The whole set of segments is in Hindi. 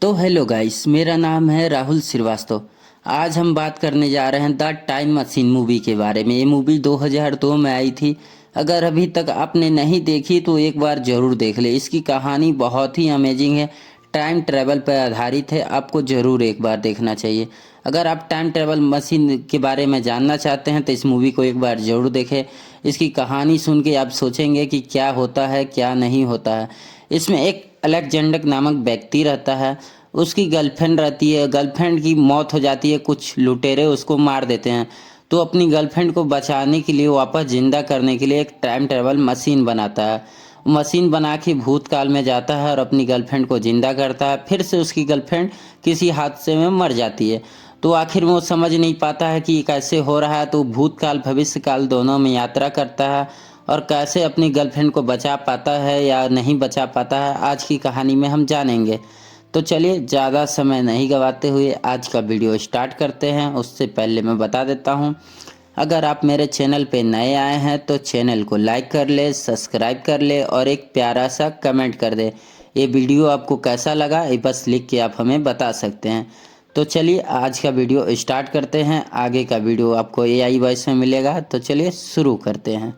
तो हेलो गाइस, मेरा नाम है राहुल श्रीवास्तव। आज हम बात करने जा रहे हैं द टाइम मशीन मूवी के बारे में। ये मूवी 2002 में आई थी। अगर अभी तक आपने नहीं देखी तो एक बार ज़रूर देख ले। इसकी कहानी बहुत ही अमेजिंग है, टाइम ट्रैवल पर आधारित है। आपको ज़रूर एक बार देखना चाहिए। अगर आप टाइम ट्रैवल मशीन के बारे में जानना चाहते हैं तो इस मूवी को एक बार ज़रूर देखें। इसकी कहानी सुन के आप सोचेंगे कि क्या होता है क्या नहीं होता है। इसमें एक अलेक्जेंडर नामक व्यक्ति रहता है। उसकी गर्लफ्रेंड रहती है। गर्लफ्रेंड की मौत हो जाती है, कुछ लुटेरे उसको मार देते हैं। तो अपनी गर्लफ्रेंड को बचाने के लिए, वापस ज़िंदा करने के लिए एक टाइम ट्रैवल मशीन बनाता है। मशीन बना के भूतकाल में जाता है और अपनी गर्लफ्रेंड को ज़िंदा करता है। फिर से उसकी गर्लफ्रेंड किसी हादसे में मर जाती है। तो आखिर में वो समझ नहीं पाता है कि ये कैसे हो रहा है। तो भूतकाल भविष्यकाल दोनों में यात्रा करता है और कैसे अपनी गर्लफ्रेंड को बचा पाता है या नहीं बचा पाता है, आज की कहानी में हम जानेंगे। तो चलिए ज़्यादा समय नहीं गवाते हुए आज का वीडियो स्टार्ट करते हैं। उससे पहले मैं बता देता हूं, अगर आप मेरे चैनल पे नए आए हैं तो चैनल को लाइक कर ले, सब्सक्राइब कर ले और एक प्यारा सा कमेंट कर दे। ये वीडियो आपको कैसा लगा ये बस लिख के आप हमें बता सकते हैं। तो चलिए आज का वीडियो स्टार्ट करते हैं। आगे का वीडियो आपको AI वॉइस में मिलेगा। तो चलिए शुरू करते हैं।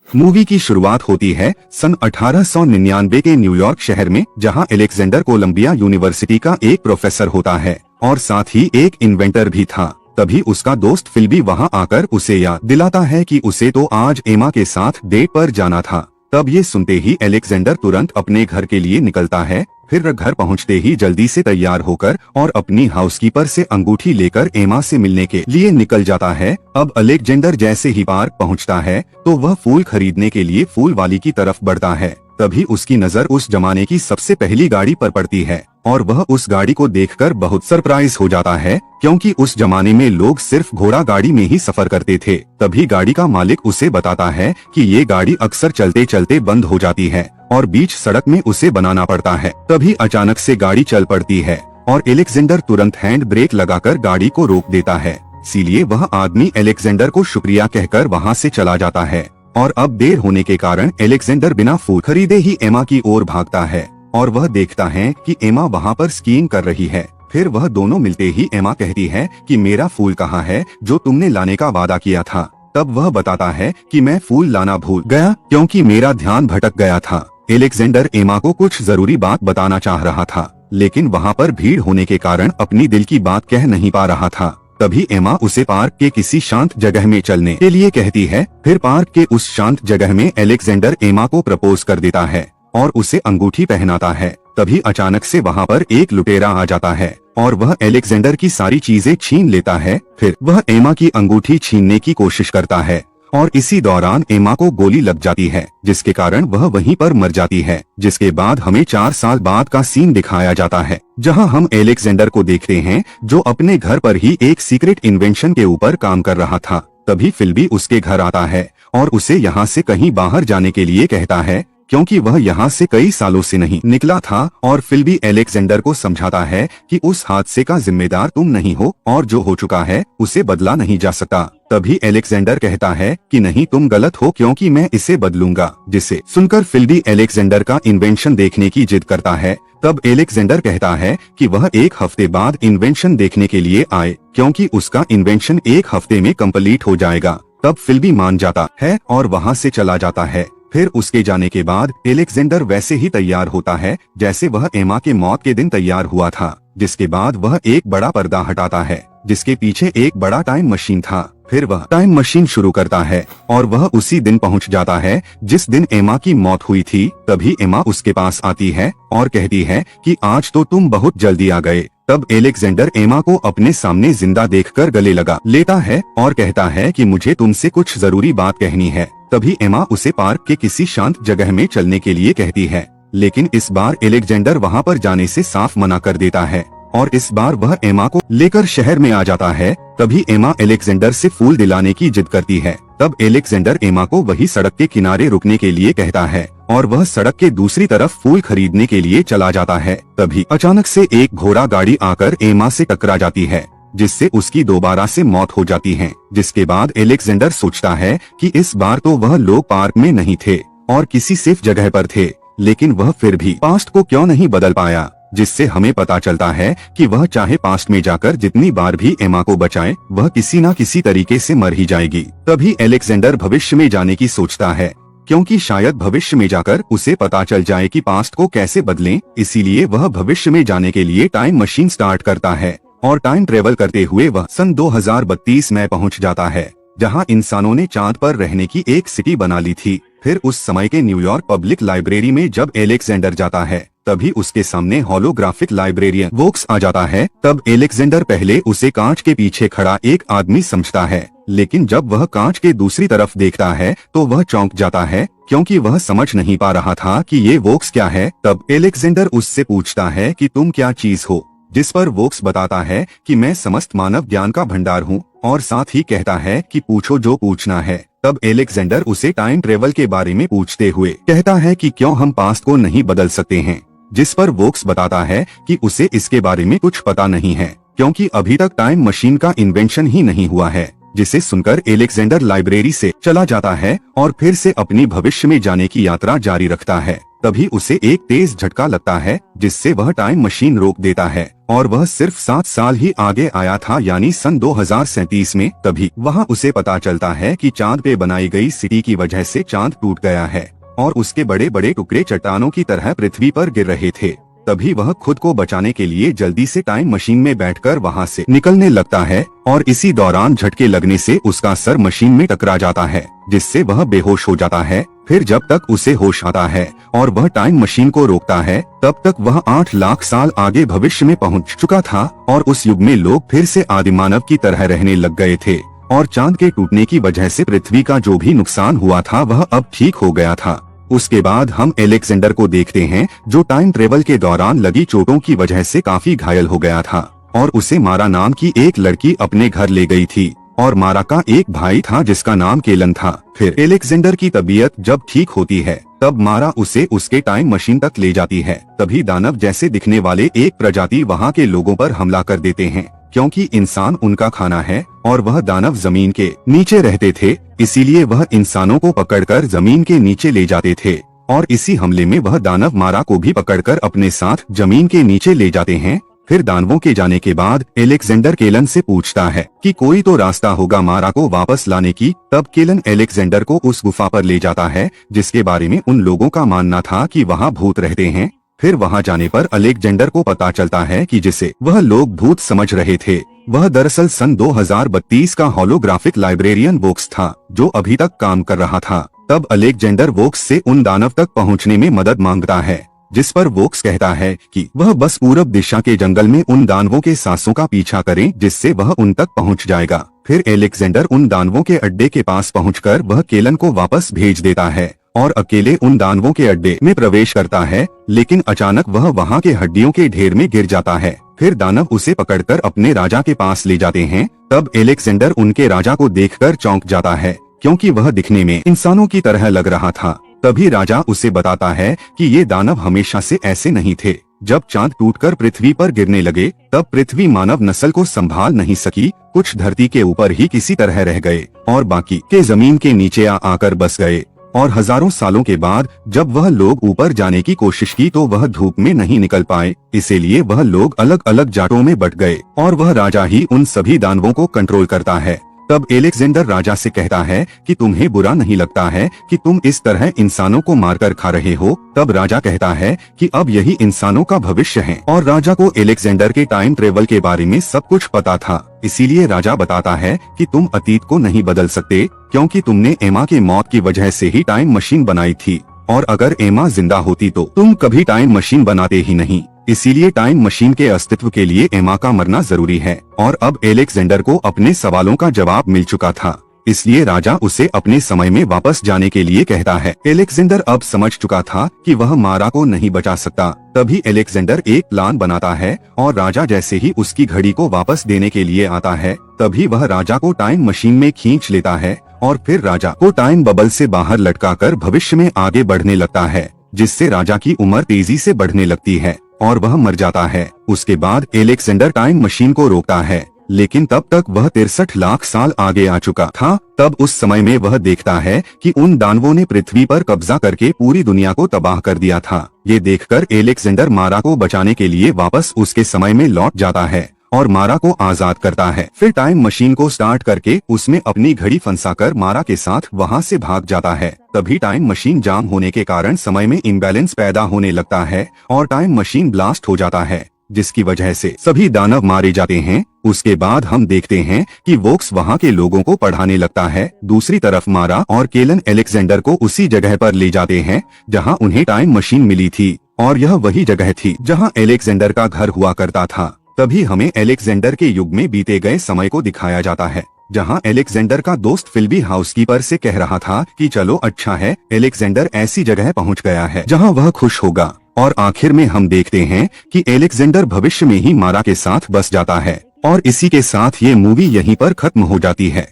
मूवी की शुरुआत होती है सन 1899 के न्यूयॉर्क शहर में, जहां अलेक्जेंडर कोलंबिया यूनिवर्सिटी का एक प्रोफेसर होता है और साथ ही एक इन्वेंटर भी था। तभी उसका दोस्त फिल भी वहां आकर उसे याद दिलाता है कि उसे तो आज एमा के साथ डेट पर जाना था। तब ये सुनते ही अलेक्जेंडर तुरंत अपने घर के लिए निकलता है। फिर घर पहुंचते ही जल्दी से तैयार होकर और अपनी हाउसकीपर से अंगूठी लेकर एमा से मिलने के लिए निकल जाता है। अब अलेक्जेंडर जैसे ही पार्क पहुंचता है तो वह फूल खरीदने के लिए फूल वाली की तरफ बढ़ता है। तभी उसकी नजर उस जमाने की सबसे पहली गाड़ी पर पड़ती है और वह उस गाड़ी को देखकर बहुत सरप्राइज हो जाता है, क्योंकि उस जमाने में लोग सिर्फ घोड़ा गाड़ी में ही सफर करते थे। तभी गाड़ी का मालिक उसे बताता है कि ये गाड़ी अक्सर चलते चलते बंद हो जाती है और बीच सड़क में उसे बनाना पड़ता है। तभी अचानक से गाड़ी चल पड़ती है और अलेक्जेंडर तुरंत हैंड ब्रेक लगाकर गाड़ी को रोक देता है। इसीलिए वह आदमी अलेक्जेंडर को शुक्रिया कहकर वहाँ से चला जाता है और अब देर होने के कारण अलेक्जेंडर बिना फूल खरीदे ही एमा की ओर भागता है और वह देखता है कि एमा वहाँ पर स्कीइंग कर रही है। फिर वह दोनों मिलते ही एमा कहती है कि मेरा फूल कहाँ है जो तुमने लाने का वादा किया था। तब वह बताता है कि मैं फूल लाना भूल गया क्योंकि मेरा ध्यान भटक गया था। अलेक्जेंडर एमा को कुछ जरूरी बात बताना चाह रहा था, लेकिन वहाँ पर भीड़ होने के कारण अपनी दिल की बात कह नहीं पा रहा था। तभी एमा उसे पार्क के किसी शांत जगह में चलने के लिए कहती है। फिर पार्क के उस शांत जगह में अलेक्जेंडर एमा को प्रपोज कर देता है और उसे अंगूठी पहनाता है। तभी अचानक से वहाँ पर एक लुटेरा आ जाता है और वह अलेक्जेंडर की सारी चीजें छीन लेता है। फिर वह एमा की अंगूठी छीनने की कोशिश करता है और इसी दौरान एमा को गोली लग जाती है, जिसके कारण वह वहीं पर मर जाती है। जिसके बाद हमें 4 साल बाद का सीन दिखाया जाता है, जहां हम अलेक्जेंडर को देखते हैं जो अपने घर पर ही एक सीक्रेट इन्वेंशन के ऊपर काम कर रहा था। तभी फिल भी उसके घर आता है और उसे यहाँ से कहीं बाहर जाने के लिए कहता है, क्योंकि वह यहाँ से कई सालों से नहीं निकला था। और फिल भी अलेक्जेंडर को समझाता है कि उस हादसे का जिम्मेदार तुम नहीं हो और जो हो चुका है उसे बदला नहीं जा सकता। तभी अलेक्जेंडर कहता है कि नहीं, तुम गलत हो क्योंकि मैं इसे बदलूंगा। जिसे सुनकर फिल भी अलेक्जेंडर का इन्वेंशन देखने की जिद करता है। तब अलेक्जेंडर कहता है कि वह 1 हफ्ते बाद इन्वेंशन देखने के लिए आए, क्योंकि उसका इन्वेंशन 1 हफ्ते में कंप्लीट हो जाएगा। तब फिल भी मान जाता है और वहाँ से चला जाता है। फिर उसके जाने के बाद अलेक्जेंडर वैसे ही तैयार होता है जैसे वह एमा के मौत के दिन तैयार हुआ था। जिसके बाद वह एक बड़ा पर्दा हटाता है जिसके पीछे एक बड़ा टाइम मशीन था। फिर वह टाइम मशीन शुरू करता है और वह उसी दिन पहुंच जाता है जिस दिन एमा की मौत हुई थी। तभी एमा उसके पास आती है और कहती है कि आज तो तुम बहुत जल्दी आ गए। तब अलेक्जेंडर एमा को अपने सामने जिंदा देखकर गले लगा लेता है और कहता है कि मुझे तुमसे कुछ जरूरी बात कहनी है। तभी एमा उसे पार्क के किसी शांत जगह में चलने के लिए कहती है, लेकिन इस बार अलेक्जेंडर वहाँ पर जाने से साफ मना कर देता है और इस बार वह एमा को लेकर शहर में आ जाता है। तभी एमा अलेक्जेंडर से फूल दिलाने की जिद करती है। तब अलेक्जेंडर एमा को वही सड़क के किनारे रुकने के लिए कहता है और वह सड़क के दूसरी तरफ फूल खरीदने के लिए चला जाता है। तभी अचानक से एक घोड़ा गाड़ी आकर एमा से टकरा जाती है, जिससे उसकी दोबारा से मौत हो जाती है। जिसके बाद अलेक्जेंडर सोचता है कि इस बार तो वह लोग पार्क में नहीं थे और किसी सेफ जगह पर थे, लेकिन वह फिर भी पास्ट को क्यों नहीं बदल पाया। जिससे हमें पता चलता है कि वह चाहे पास्ट में जाकर जितनी बार भी एमा को बचाए, वह किसी न किसी तरीके से मर ही जाएगी। तभी अलेक्जेंडर भविष्य में जाने की सोचता है, क्योंकि शायद भविष्य में जाकर उसे पता चल जाए कि पास्ट को कैसे बदलें। इसीलिए वह भविष्य में जाने के लिए टाइम मशीन स्टार्ट करता है और टाइम ट्रेवल करते हुए वह सन 2032 में पहुंच जाता है, जहां इंसानों ने चांद पर रहने की एक सिटी बना ली थी। फिर उस समय के न्यूयॉर्क पब्लिक लाइब्रेरी में जब अलेक्जेंडर जाता है, तभी उसके सामने होलोग्राफिक लाइब्रेरियन वोक्स आ जाता है। तब अलेक्जेंडर पहले उसे कांच के पीछे खड़ा एक आदमी समझता है, लेकिन जब वह कांच के दूसरी तरफ देखता है तो वह चौंक जाता है, क्योंकि वह समझ नहीं पा रहा था कि ये वोक्स क्या है। तब अलेक्जेंडर उससे पूछता है कि तुम क्या चीज हो, जिस पर वोक्स बताता है कि मैं समस्त मानव ज्ञान का भंडार हूँ, और साथ ही कहता है कि पूछो जो पूछना है। तब अलेक्जेंडर उसे टाइम ट्रेवल के बारे में पूछते हुए कहता है कि क्यों हम पास्ट को नहीं बदल सकते हैं, जिस पर वोक्स बताता है कि उसे इसके बारे में कुछ पता नहीं है, क्योंकि अभी तक टाइम मशीन का इन्वेंशन ही नहीं हुआ है। जिसे सुनकर अलेक्जेंडर लाइब्रेरी से चला जाता है और फिर से अपनी भविष्य में जाने की यात्रा जारी रखता है। तभी उसे एक तेज झटका लगता है, जिससे वह टाइम मशीन रोक देता है और वह सिर्फ 7 साल ही आगे आया था, यानी सन 2037 में। तभी वहाँ उसे पता चलता है कि चांद पे बनाई गई सिटी की वजह से चांद टूट गया है और उसके बड़े बड़े टुकड़े चट्टानों की तरह पृथ्वी पर गिर रहे थे। तभी वह खुद को बचाने के लिए जल्दी से टाइम मशीन में बैठकर वहां से निकलने लगता है और इसी दौरान झटके लगने से उसका सर मशीन में टकरा जाता है, जिससे वह बेहोश हो जाता है। फिर जब तक उसे होश आता है और वह टाइम मशीन को रोकता है, तब तक वह 8 लाख साल आगे भविष्य में पहुंच चुका था और उस युग में लोग फिर से आदिमानव की तरह रहने लग गए थे और चांद के टूटने की वजह से पृथ्वी का जो भी नुकसान हुआ था वह अब ठीक हो गया था। उसके बाद हम अलेक्जेंडर को देखते हैं, जो टाइम ट्रेवल के दौरान लगी चोटों की वजह से काफी घायल हो गया था और उसे मारा नाम की एक लड़की अपने घर ले गई थी और मारा का एक भाई था जिसका नाम केलन था। फिर अलेक्जेंडर की तबीयत जब ठीक होती है, तब मारा उसे उसके टाइम मशीन तक ले जाती है। तभी दानव जैसे दिखने वाले एक प्रजाति वहाँ के लोगों पर हमला कर देते हैं, क्योंकि इंसान उनका खाना है और वह दानव जमीन के नीचे रहते थे, इसीलिए वह इंसानों को पकड़कर जमीन के नीचे ले जाते थे और इसी हमले में वह दानव मारा को भी पकड़कर अपने साथ जमीन के नीचे ले जाते हैं। फिर दानवों के जाने के बाद अलेक्जेंडर केलन से पूछता है कि कोई तो रास्ता होगा मारा को वापस लाने की। तब केलन अलेक्जेंडर को उस गुफा पर ले जाता है, जिसके बारे में उन लोगों का मानना था कि वहाँ भूत रहते हैं। फिर वहां जाने पर अलेक्जेंडर को पता चलता है कि जिसे वह लोग भूत समझ रहे थे, वह दरअसल सन 2032 का होलोग्राफिक लाइब्रेरियन वोक्स था, जो अभी तक काम कर रहा था। तब अलेक्जेंडर वोक्स से उन दानव तक पहुंचने में मदद मांगता है, जिस पर वोक्स कहता है कि वह बस पूरब दिशा के जंगल में उन दानवों के सांसों का पीछा करें, जिससे वह उन तक पहुंच जाएगा। फिर अलेक्जेंडर उन दानवों के अड्डे के पास पहुंचकर वह केलन को वापस भेज देता है और अकेले उन दानवों के अड्डे में प्रवेश करता है, लेकिन अचानक वह वहाँ के हड्डियों के ढेर में गिर जाता है। फिर दानव उसे पकड़कर अपने राजा के पास ले जाते हैं। तब अलेक्जेंडर उनके राजा को देखकर चौंक जाता है, क्योंकि वह दिखने में इंसानों की तरह लग रहा था। तभी राजा उसे बताता है कि ये दानव हमेशा से ऐसे नहीं थे। जब चांद टूटकर पृथ्वी पर गिरने लगे, तब पृथ्वी मानव नस्ल को संभाल नहीं सकी। कुछ धरती के ऊपर ही किसी तरह रह गए और बाकी के जमीन के नीचे आकर बस गए। और हजारों सालों के बाद जब वह लोग ऊपर जाने की कोशिश की तो वह धूप में नहीं निकल पाए, इसीलिए वह लोग अलग अलग जाटों में बट गए और वह राजा ही उन सभी दानवों को कंट्रोल करता है। तब अलेक्जेंडर राजा से कहता है कि तुम्हें बुरा नहीं लगता है कि तुम इस तरह इंसानों को मारकर खा रहे हो। तब राजा कहता है कि अब यही इंसानों का भविष्य है, और राजा को अलेक्जेंडर के टाइम ट्रेवल के बारे में सब कुछ पता था। इसीलिए राजा बताता है कि तुम अतीत को नहीं बदल सकते, क्योंकि तुमने एमा के मौत की वजह से ही टाइम मशीन बनाई थी, और अगर एमा जिंदा होती तो तुम कभी टाइम मशीन बनाते ही नहीं। इसीलिए टाइम मशीन के अस्तित्व के लिए एमा का मरना जरूरी है। और अब अलेक्जेंडर को अपने सवालों का जवाब मिल चुका था, इसलिए राजा उसे अपने समय में वापस जाने के लिए कहता है। अलेक्जेंडर अब समझ चुका था कि वह मारा को नहीं बचा सकता। तभी अलेक्जेंडर एक प्लान बनाता है और राजा जैसे ही उसकी घड़ी को वापस देने के लिए आता है, तभी वह राजा को टाइम मशीन में खींच लेता है और फिर राजा को टाइम बबल से बाहर लटकाकर भविष्य में आगे बढ़ने लगता है, जिससे राजा की उम्र तेजी से बढ़ने लगती है और वह मर जाता है। उसके बाद अलेक्जेंडर टाइम मशीन को रोकता है लेकिन तब तक वह 63 लाख साल आगे आ चुका था। तब उस समय में वह देखता है कि उन दानवों ने पृथ्वी पर कब्जा करके पूरी दुनिया को तबाह कर दिया था। ये देखकर एलेक्जेंडर मारा को बचाने के लिए वापस उसके समय में लौट जाता है और मारा को आजाद करता है। फिर टाइम मशीन को स्टार्ट करके उसमें अपनी घड़ी फंसाकर मारा के साथ वहां से भाग जाता है। तभी टाइम मशीन जाम होने के कारण समय में इम्बैलेंस पैदा होने लगता है और टाइम मशीन ब्लास्ट हो जाता है, जिसकी वजह से सभी दानव मारे जाते हैं। उसके बाद हम देखते हैं कि वोक्स वहां के लोगों को पढ़ाने लगता है। दूसरी तरफ मारा और केलन एलेक्जेंडर को उसी जगह पर ले जाते हैं जहां उन्हें टाइम मशीन मिली थी, और यह वही जगह थी जहां एलेक्जेंडर का घर हुआ करता था। तभी हमें एलेक्जेंडर के युग में बीते गए समय को दिखाया जाता है, जहां एलेक्जेंडर का दोस्त फिल्बी हाउसकीपर से कह रहा था कि चलो अच्छा है, एलेक्जेंडर ऐसी जगह पहुंच गया है जहां वह खुश होगा। और आखिर में हम देखते हैं कि एलेक्जेंडर भविष्य में ही मारा के साथ बस जाता है। और इसी के साथ ये मूवी यहीं पर खत्म हो जाती है।